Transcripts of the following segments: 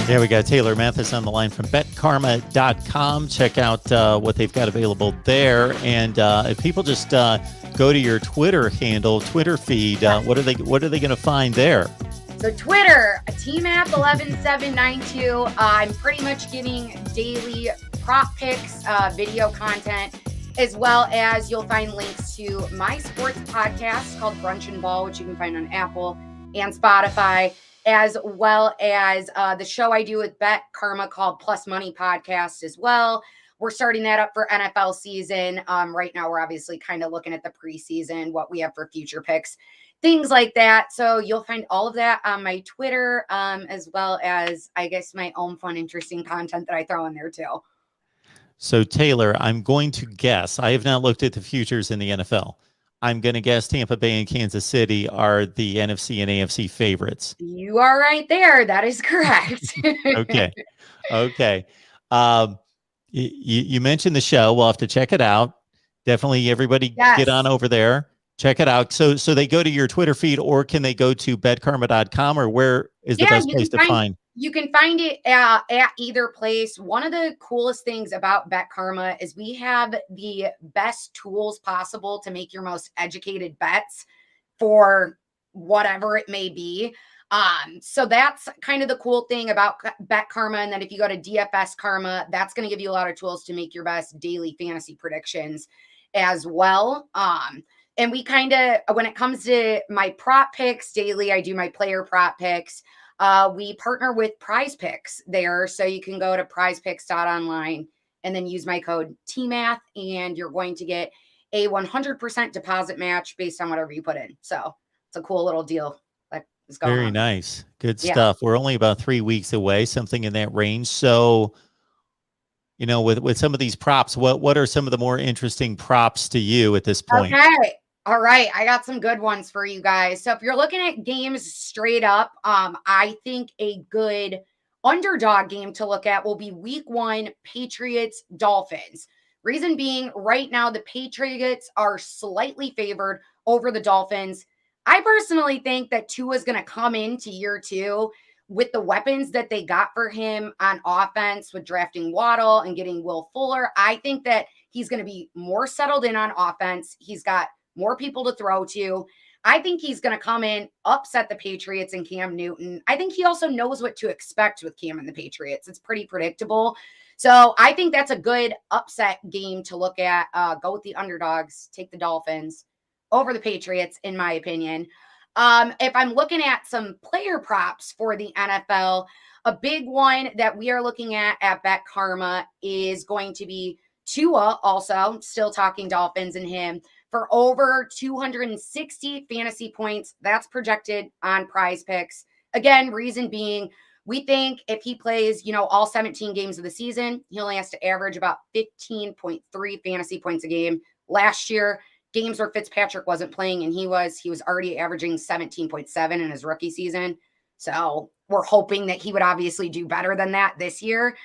Yeah, we got Taylor Mathis on the line from betkarma.com. Check out what they've got available there. And if people just go to your Twitter handle, Twitter feed, what are they going to find there? So Twitter, TMath11792. I'm pretty much getting daily prop picks, video content, as well as you'll find links to my sports podcast called Brunch and Ball, which you can find on Apple and Spotify, as well as the show I do with Bet Karma called Plus Money Podcast as well. We're starting that up for NFL season. Right now, we're obviously kind of looking at the preseason, what we have for future picks, things like that. So you'll find all of that on my Twitter, as well as, I guess, my own fun, interesting content that I throw in there too. So, Taylor, I'm going to guess, I have not looked at the futures in the NFL. I'm going to guess Tampa Bay and Kansas City are the NFC and AFC favorites. You are right there. That is correct. Okay. You mentioned the show. We'll have to check it out. Definitely everybody get on over there. Check it out. So they go to your Twitter feed, or can they go to betkarma.com, or where is the best place to find? You can find it at either place. One of the coolest things about Bet Karma is we have the best tools possible to make your most educated bets for whatever it may be. So that's kind of the cool thing about Bet Karma. And then if you go to DFS Karma, that's going to give you a lot of tools to make your best daily fantasy predictions as well. And we kind of, when it comes to my prop picks daily, I do my player prop picks. We partner with Prize Picks there. So you can go to prizepicks.online and then use my code TMath, and you're going to get a 100% deposit match based on whatever you put in. So it's a cool little deal that is going on. Very nice. Good stuff. We're only about 3 weeks away, something in that range. So, you know, with some of these props, what are some of the more interesting props to you at this point? Okay. All right. I got some good ones for you guys. So if you're looking at games straight up, I think a good underdog game to look at will be week 1, Patriots, Dolphins. Reason being, right now, the Patriots are slightly favored over the Dolphins. I personally think that Tua is going to come into year 2 with the weapons that they got for him on offense with drafting Waddle and getting Will Fuller. I think that he's going to be more settled in on offense. He's got more people to throw to. I think he's going to come in, upset the Patriots and Cam Newton. I think he also knows what to expect with Cam and the Patriots. It's pretty predictable. So I think that's a good upset game to look at. Go with the underdogs, take the Dolphins over the Patriots, in my opinion. If I'm looking at some player props for the NFL, a big one that we are looking at Bet Karma is going to be Tua, also still talking Dolphins and him, for over 260 fantasy points. That's projected on Prize Picks. Again, reason being, we think if he plays, all 17 games of the season, he only has to average about 15.3 fantasy points a game. Last year, games where Fitzpatrick wasn't playing and he was already averaging 17.7 in his rookie season. So we're hoping that he would obviously do better than that this year.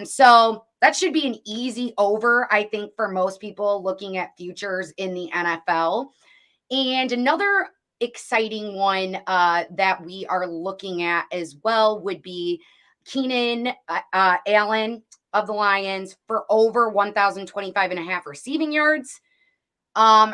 So that should be an easy over, I think, for most people looking at futures in the NFL. And another exciting one that we are looking at as well would be Keenan Allen of the Lions for over 1,025.5 receiving yards.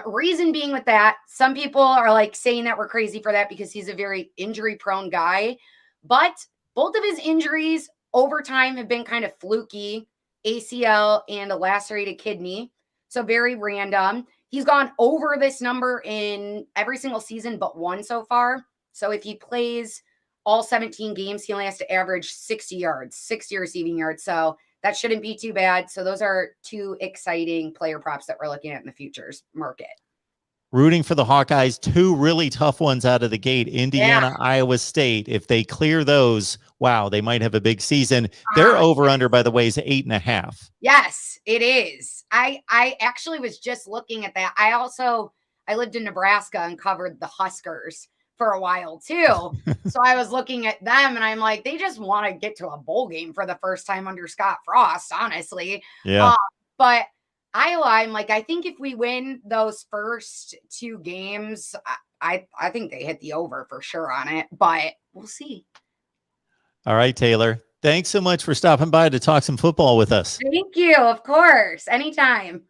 Reason being with that, some people are like saying that we're crazy for that because he's a very injury prone guy, but both of his injuries over time have been kind of fluky, ACL and a lacerated kidney. So very random. He's gone over this number in every single season but one so far. So if he plays all 17 games, he only has to average 60 receiving yards. So that shouldn't be too bad. So those are 2 exciting player props that we're looking at in the futures market. Rooting for the Hawkeyes, 2 really tough ones out of the gate. Indiana, Iowa State. If they clear those, wow, they might have a big season. Their over-under, by the way, is 8.5. Yes, it is. I actually was just looking at that. I lived in Nebraska and covered the Huskers for a while too. So I was looking at them and I'm like, they just want to get to a bowl game for the first time under Scott Frost, honestly. Yeah. But Iowa, I'm like, I think if we win those first 2 games, I think they hit the over for sure on it, but we'll see. All right, Taylor. Thanks so much for stopping by to talk some football with us. Thank you. Of course. Anytime.